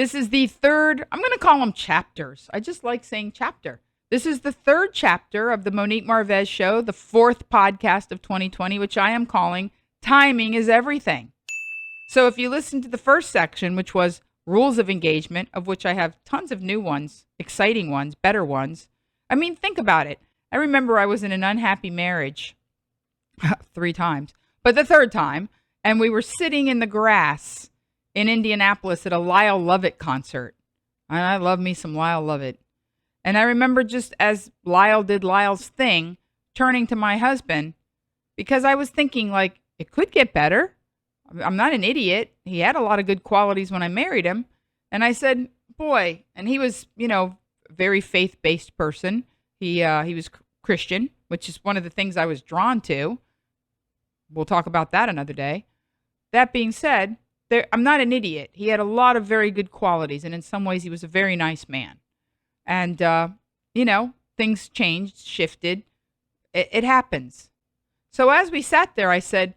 This is the third, I'm going to call them chapters. I just like saying chapter. This is the third chapter of the Monique Marvez Show, the fourth podcast of 2020, which I am calling Timing is Everything. So if you listen to the first section, which was rules of engagement, of which I have tons of new ones, exciting ones, better ones. I mean, think about it. I remember I was in an unhappy marriage 3 times, but the third time, and we were sitting in the grass in Indianapolis at a Lyle Lovett concert. And I love me some Lyle Lovett. And I remember just as Lyle did Lyle's thing, turning to my husband, because I was thinking, like, it could get better. I'm not an idiot. He had a lot of good qualities when I married him. And I said, boy, and he was, very faith-based person. He was Christian, which is one of the things I was drawn to. We'll talk about that another day. That being said, I'm not an idiot. He had a lot of very good qualities, and in some ways he was a very nice man. And, things changed, shifted. It happens. So as we sat there, I said,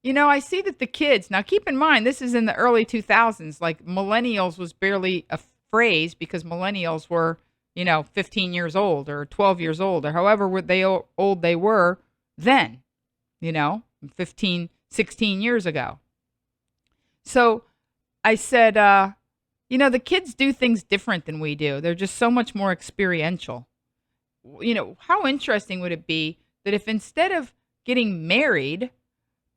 I see that the kids, now keep in mind, this is in the early 2000s, like millennials was barely a phrase because millennials were, 15 years old or 12 years old or however old they were then, 15, 16 years ago. So I said, the kids do things different than we do. They're just so much more experiential. How interesting would it be that if instead of getting married,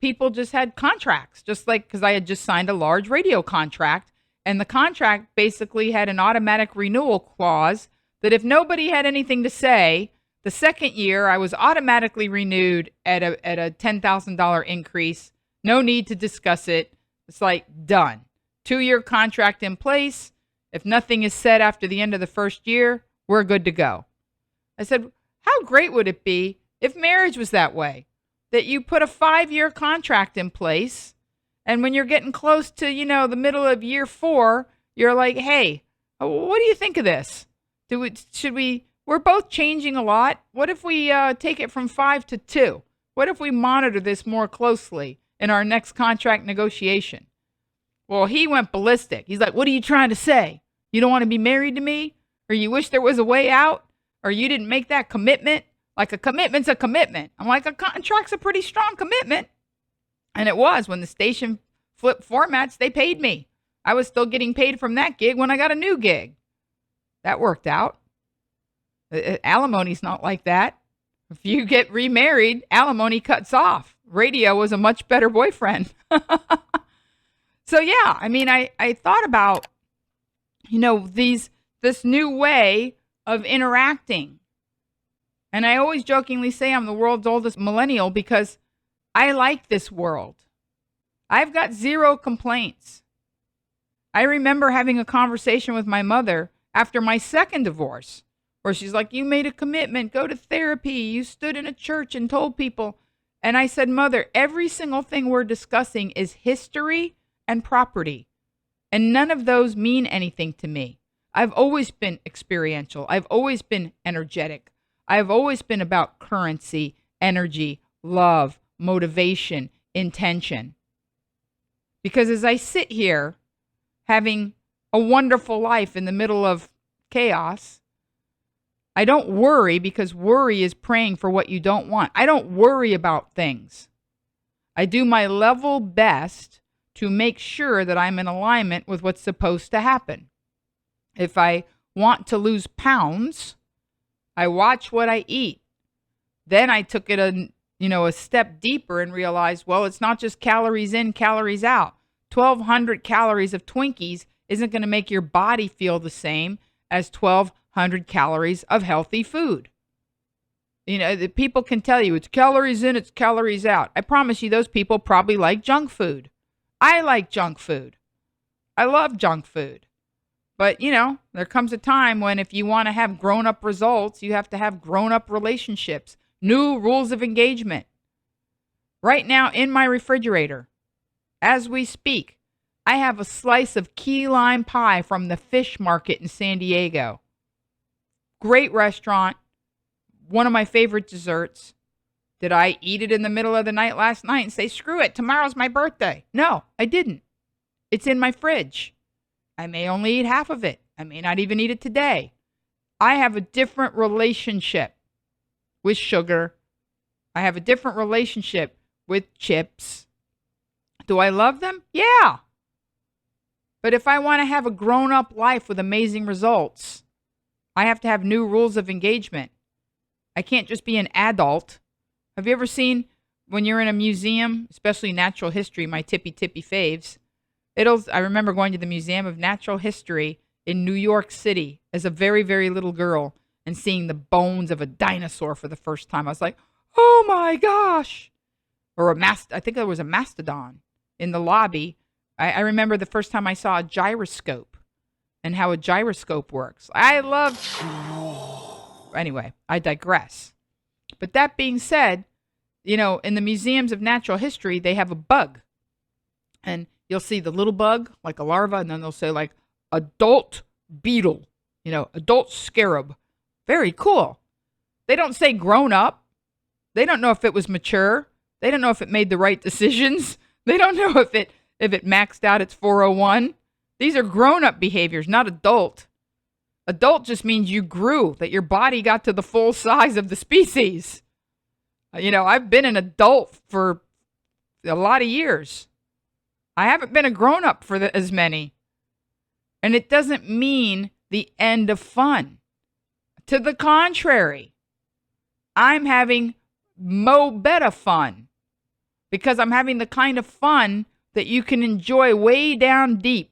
people just had contracts, just like, because I had just signed a large radio contract, and the contract basically had an automatic renewal clause that if nobody had anything to say, the second year I was automatically renewed at a $10,000 increase. No need to discuss it. It's like done. 2-year contract in place. If nothing is said after the end of the first year, we're good to go. I said, how great would it be if marriage was that way? That you put a 5-year contract in place, and when you're getting close to, the middle of year 4, you're like, hey, what do you think of this? We're both changing a lot. What if we take it from 5 to 2? What if we monitor this more closely in our next contract negotiation? Well, he went ballistic. He's like, what are you trying to say? You don't want to be married to me? Or you wish there was a way out? Or you didn't make that commitment? Like a commitment's a commitment. I'm like, a contract's a pretty strong commitment. And it was. When the station flipped formats, they paid me. I was still getting paid from that gig when I got a new gig. That worked out. Alimony's not like that. If you get remarried, alimony cuts off. Radio was a much better boyfriend. So yeah, I mean, I thought about, this new way of interacting. And I always jokingly say I'm the world's oldest millennial because I like this world. I've got 0 complaints. I remember having a conversation with my mother after my second divorce, where she's like, you made a commitment, go to therapy. You stood in a church and told people. And I said, Mother, every single thing we're discussing is history and property. And none of those mean anything to me. I've always been experiential. I've always been energetic. I've always been about currency, energy, love, motivation, intention. Because as I sit here having a wonderful life in the middle of chaos, I don't worry, because worry is praying for what you don't want. I don't worry about things. I do my level best to make sure that I'm in alignment with what's supposed to happen. If I want to lose pounds, I watch what I eat. Then I took it a step deeper and realized, well, it's not just calories in, calories out. 1,200 calories of Twinkies isn't going to make your body feel the same as 1,200 calories of healthy food. The people can tell you it's calories in, it's calories out. I promise you those people probably like junk food. I like junk food. I love junk food. But, there comes a time when if you want to have grown-up results, you have to have grown-up relationships, new rules of engagement. Right now in my refrigerator, as we speak, I have a slice of key lime pie from the fish market in San Diego. Great restaurant. One of my favorite desserts. Did I eat it in the middle of the night last night and say, screw it, tomorrow's my birthday? No, I didn't. It's in my fridge. I may only eat half of it. I may not even eat it today. I have a different relationship with sugar. I have a different relationship with chips. Do I love them? Yeah. But if I want to have a grown-up life with amazing results, I have to have new rules of engagement. I can't just be an adult. Have you ever seen when you're in a museum, especially natural history, my tippy faves? I remember going to the Museum of Natural History in New York City as a very, very little girl and seeing the bones of a dinosaur for the first time. I was like, oh my gosh. Or I think there was a mastodon in the lobby. I remember the first time I saw a gyroscope and how a gyroscope works. Anyway, I digress. But that being said, in the museums of natural history, they have a bug. And you'll see the little bug, like a larva, and then they'll say like adult beetle, adult scarab. Very cool. They don't say grown up. They don't know if it was mature. They don't know if it made the right decisions. They don't know if it maxed out its 401. These are grown-up behaviors, not adult. Adult just means you grew, that your body got to the full size of the species. I've been an adult for a lot of years. I haven't been a grown-up for as many. And it doesn't mean the end of fun. To the contrary, I'm having better fun because I'm having the kind of fun that you can enjoy way down deep.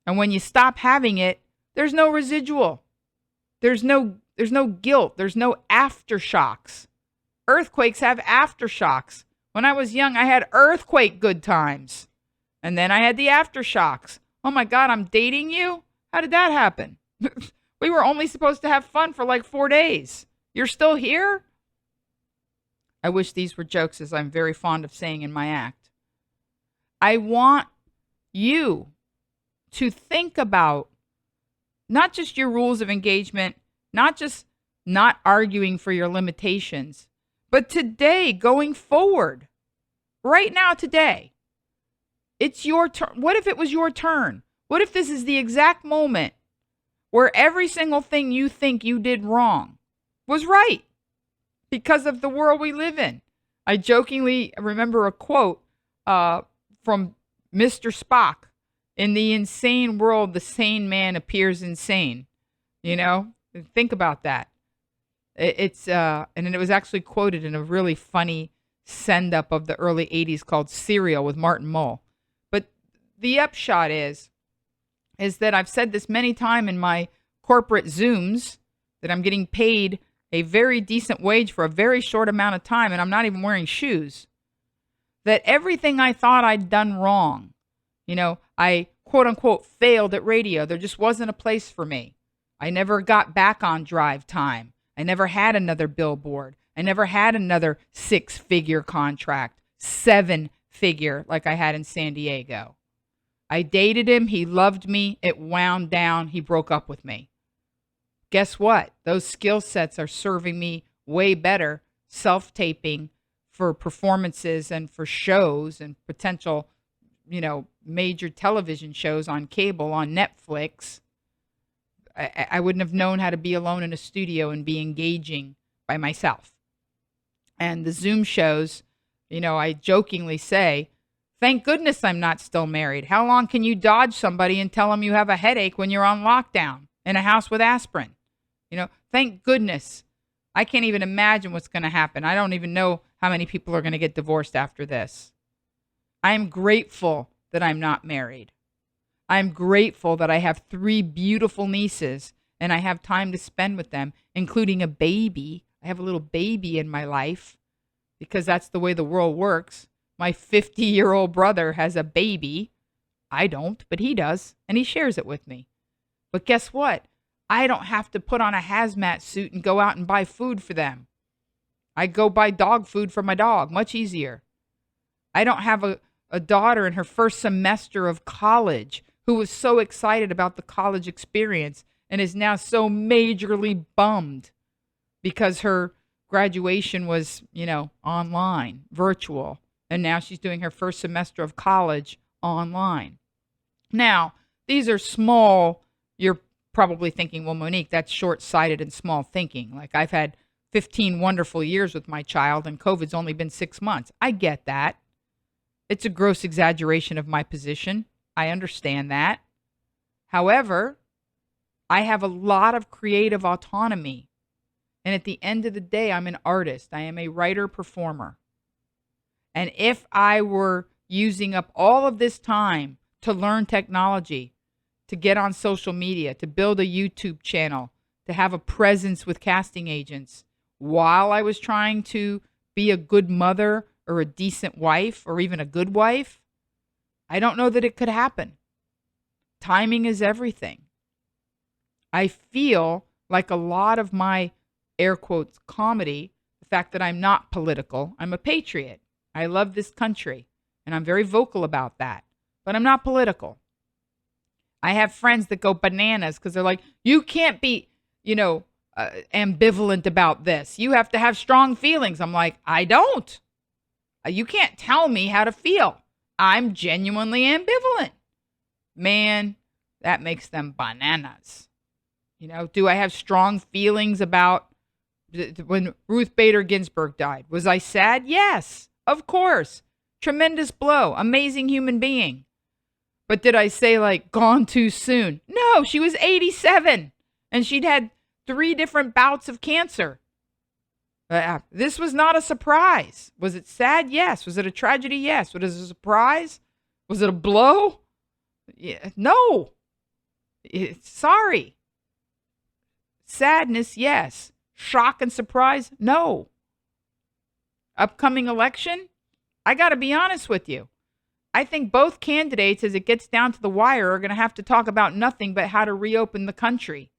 And when you stop having it, there's no residual. There's no guilt. There's no aftershocks. Earthquakes have aftershocks. When I was young, I had earthquake good times. And then I had the aftershocks. Oh my God, I'm dating you? How did that happen? We were only supposed to have fun for like 4 days. You're still here? I wish these were jokes, as I'm very fond of saying in my act. I want you to think about not just your rules of engagement, not just not arguing for your limitations, but today, going forward, right now, today, it's your turn. What if it was your turn? What if this is the exact moment where every single thing you think you did wrong was right because of the world we live in? I jokingly remember a quote from Mr. Spock. In the insane world, the sane man appears insane. Think about that. And it was actually quoted in a really funny send-up of the early 80s called Serial with Martin Mull. But the upshot is that I've said this many times in my corporate Zooms, that I'm getting paid a very decent wage for a very short amount of time, and I'm not even wearing shoes. That everything I thought I'd done wrong, I quote unquote failed at radio. There just wasn't a place for me. I never got back on drive time. I never had another billboard. I never had another 6-figure contract, 7-figure like I had in San Diego. I dated him. He loved me. It wound down. He broke up with me. Guess what? Those skill sets are serving me way better self-taping for performances and for shows and potential, major television shows on cable, on Netflix. I wouldn't have known how to be alone in a studio and be engaging by myself. And the Zoom shows, I jokingly say, thank goodness I'm not still married. How long can you dodge somebody and tell them you have a headache when you're on lockdown in a house with aspirin? Thank goodness. I can't even imagine what's going to happen. I don't even know how many people are going to get divorced after this. I am grateful that I'm not married. I'm grateful that I have 3 beautiful nieces and I have time to spend with them, including a baby. I have a little baby in my life because that's the way the world works. My 50-year-old brother has a baby. I don't, but he does, and he shares it with me. But guess what? I don't have to put on a hazmat suit and go out and buy food for them. I go buy dog food for my dog. Much easier. I don't have a daughter in her first semester of college who was so excited about the college experience and is now so majorly bummed because her graduation was, online, virtual. And now she's doing her first semester of college online. Now, these are small. You're probably thinking, well, Monique, that's short-sighted and small thinking. Like, I've had 15 wonderful years with my child and COVID's only been 6 months. I get that. It's a gross exaggeration of my position. I understand that. However, I have a lot of creative autonomy. And at the end of the day, I'm an artist. I am a writer performer. And if I were using up all of this time to learn technology, to get on social media, to build a YouTube channel, to have a presence with casting agents, while I was trying to be a good mother or a decent wife or even a good wife, I don't know that it could happen. Timing is everything. I feel like a lot of my, air quotes, comedy, the fact that I'm not political, I'm a patriot. I love this country, and I'm very vocal about that, but I'm not political. I have friends that go bananas because they're like, you can't be, ambivalent about this. You have to have strong feelings. I'm like, I don't. You can't tell me how to feel. I'm genuinely ambivalent. Man, that makes them bananas. Do I have strong feelings about when Ruth Bader Ginsburg died? Was I sad? Yes, of course. Tremendous blow. Amazing human being. But did I say, like, gone too soon? No, she was 87 and she'd had 3 different bouts of cancer. This was not a surprise. Was it sad? Yes. Was it a tragedy? Yes. Was it a surprise? Was it a blow? Yeah. No. Sorry. Sadness, yes. Shock and surprise, no. Upcoming election, I got to be honest with you. I think both candidates, as it gets down to the wire, are going to have to talk about nothing but how to reopen the country.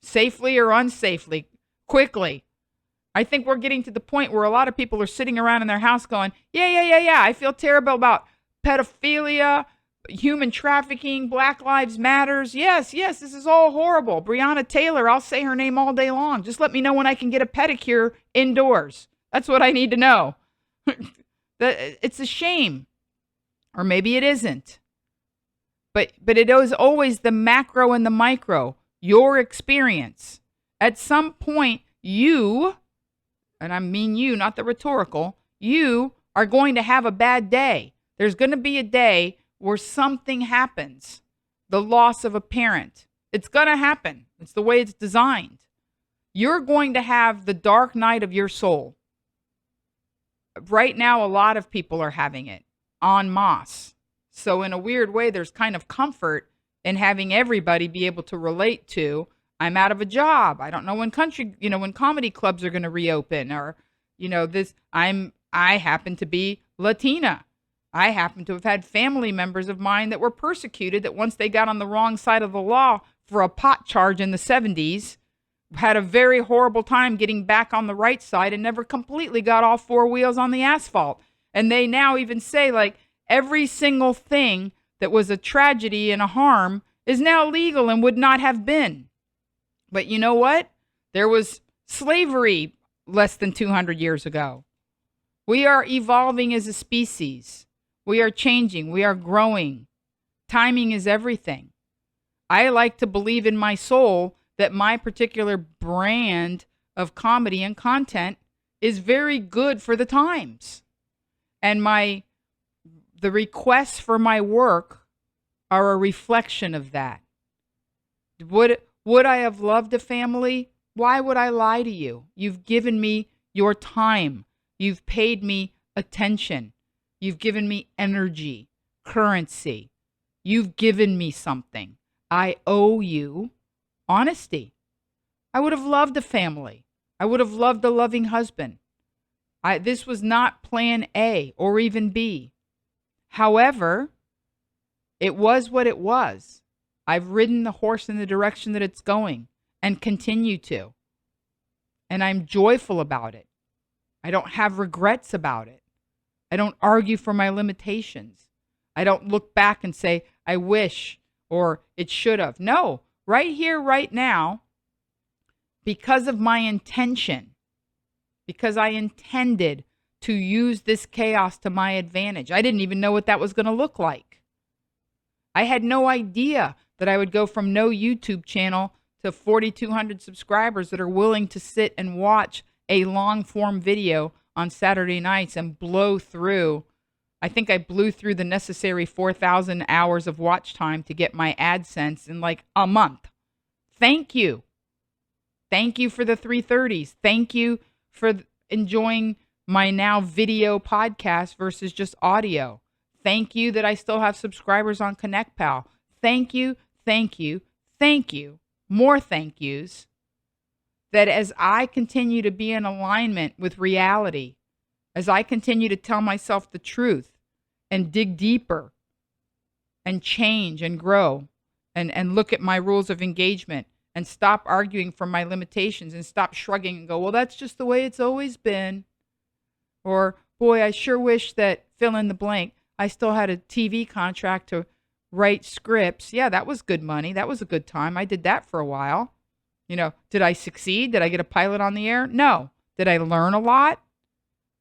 Safely or unsafely, quickly. I think we're getting to the point where a lot of people are sitting around in their house going, yeah. I feel terrible about pedophilia, human trafficking, Black Lives Matters. Yes, this is all horrible. Breonna Taylor, I'll say her name all day long. Just let me know when I can get a pedicure indoors. That's what I need to know. It's a shame. Or maybe it isn't. But it is always the macro and the micro, your experience. At some point, you, and I mean you, not the rhetorical, you are going to have a bad day. There's going to be a day where something happens, the loss of a parent. It's going to happen. It's the way it's designed. You're going to have the dark night of your soul. Right now, a lot of people are having it en masse. So in a weird way, there's kind of comfort in having everybody be able to relate to, I'm out of a job. I don't know when when comedy clubs are going to reopen, or, I happen to be Latina. I happen to have had family members of mine that were persecuted, that once they got on the wrong side of the law for a pot charge in the 70s, had a very horrible time getting back on the right side and never completely got all 4 wheels on the asphalt. And they now even say, like, every single thing that was a tragedy and a harm is now legal and would not have been. But you know what? There was slavery less than 200 years ago. We are evolving as a species. We are changing. We are growing. Timing is everything. I like to believe in my soul that my particular brand of comedy and content is very good for the times. And the requests for my work are a reflection of that. Would I have loved a family? Why would I lie to you? You've given me your time. You've paid me attention. You've given me energy, currency. You've given me something. I owe you honesty. I would have loved a family. I would have loved a loving husband. This was not plan A or even B. However, it was what it was. I've ridden the horse in the direction that it's going and continue to. And I'm joyful about it. I don't have regrets about it. I don't argue for my limitations. I don't look back and say, I wish, or it should have. No, right here, right now, because of my intention, because I intended to use this chaos to my advantage. I didn't even know what that was going to look like. I had no idea that I would go from no YouTube channel to 4,200 subscribers that are willing to sit and watch a long form video on Saturday nights and blow through. I think I blew through the necessary 4,000 hours of watch time to get my AdSense in like a month. Thank you. Thank you for the 330s. Thank you for enjoying my now video podcast versus just audio. Thank you that I still have subscribers on ConnectPal. Thank you, thank you, thank you. More thank yous. That as I continue to be in alignment with reality, as I continue to tell myself the truth and dig deeper and change and grow and look at my rules of engagement and stop arguing from my limitations and stop shrugging and go, well, that's just the way it's always been. Or, boy, I sure wish that fill in the blank. I still had a TV contract to write scripts. Yeah, that was good money. That was a good time. I did that for a while. You know, did I succeed? Did I get a pilot on the air? No. Did I learn a lot?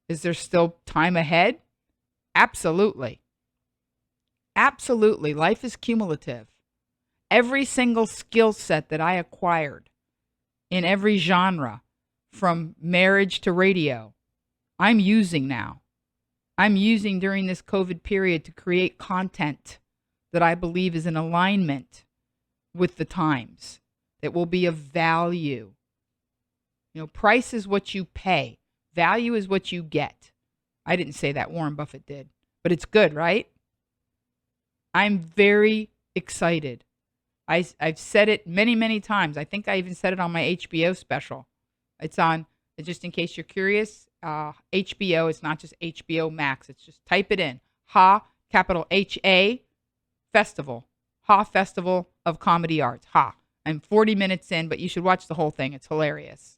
Is there still time ahead? Absolutely. Absolutely. Life is cumulative. Every single skill set that I acquired in every genre, from marriage to radio, I'm using now. I'm using during this COVID period to create content that I believe is in alignment with the times, that will be of value. You know, price is what you pay. Value is what you get. I didn't say that, Warren Buffett did, but it's good, right? I'm very excited. I've said it many, many times. I think I even said it on my HBO special. It's on, just in case you're curious, HBO. It's not just HBO Max. It's just type it in. Ha, capital H-A, Festival. Ha Festival of Comedy Arts. Ha. I'm 40 minutes in, but you should watch the whole thing. It's hilarious.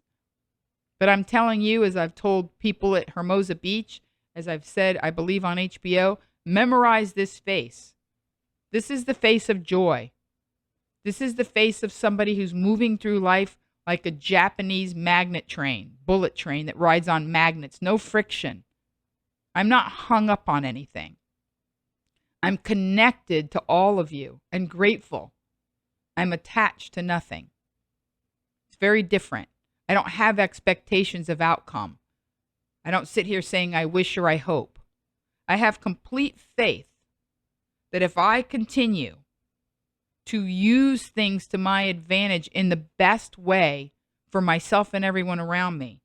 But I'm telling you, as I've told people at Hermosa Beach, as I've said, I believe on HBO, memorize this face. This is the face of joy. This is the face of somebody who's moving through life like a Japanese magnet train, bullet train that rides on magnets, no friction. I'm not hung up on anything. I'm connected to all of you and grateful. I'm attached to nothing. It's very different. I don't have expectations of outcome. I don't sit here saying I wish or I hope. I have complete faith that if I continue to use things to my advantage in the best way for myself and everyone around me,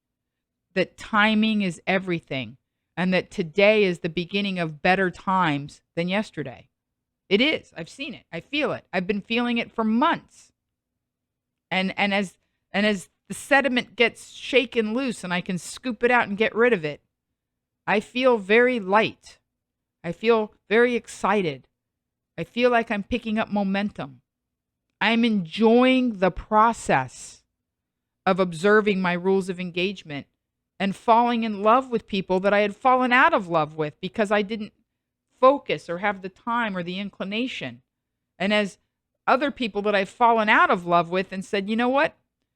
that timing is everything, and that today is the beginning of better times than yesterday. It is. I've seen it. I feel it. I've been feeling it for months. And as the sediment gets shaken loose and I can scoop it out and get rid of it, I feel very light. I feel very excited. I feel like I'm picking up momentum. I'm enjoying the process of observing my rules of engagement and falling in love with people that I had fallen out of love with because I didn't focus or have the time or the inclination. And as other people that I've fallen out of love with and said, you know what?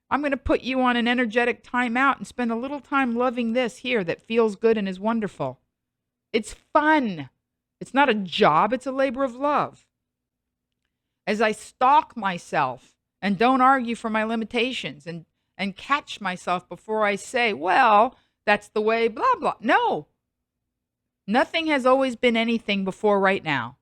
I'm going to put you on an energetic timeout and spend a little time loving this here that feels good and is wonderful. It's fun. It's not a job. It's a labor of love. As I stalk myself and don't argue for my limitations and catch myself before I say, well, that's the way, blah, blah. No. Nothing has always been anything before right now.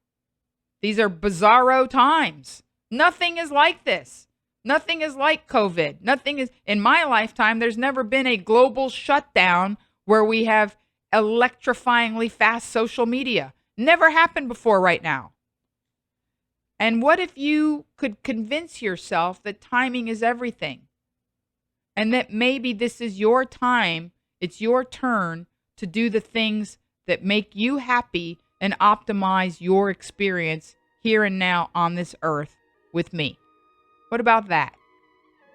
These are bizarro times. Nothing is like this. Nothing is like COVID. Nothing is, in my lifetime, there's never been a global shutdown where we have electrifyingly fast social media. Never happened before right now. And what if you could convince yourself that timing is everything? And that maybe this is your time, it's your turn to do the things that make you happy and optimize your experience here and now on this earth with me. What about that?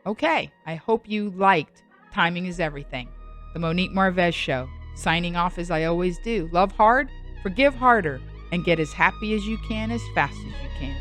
Okay, I hope you liked Timing is Everything, the Monique Marvez Show. Signing off as I always do. Love hard, forgive harder, and get as happy as you can as fast as you can.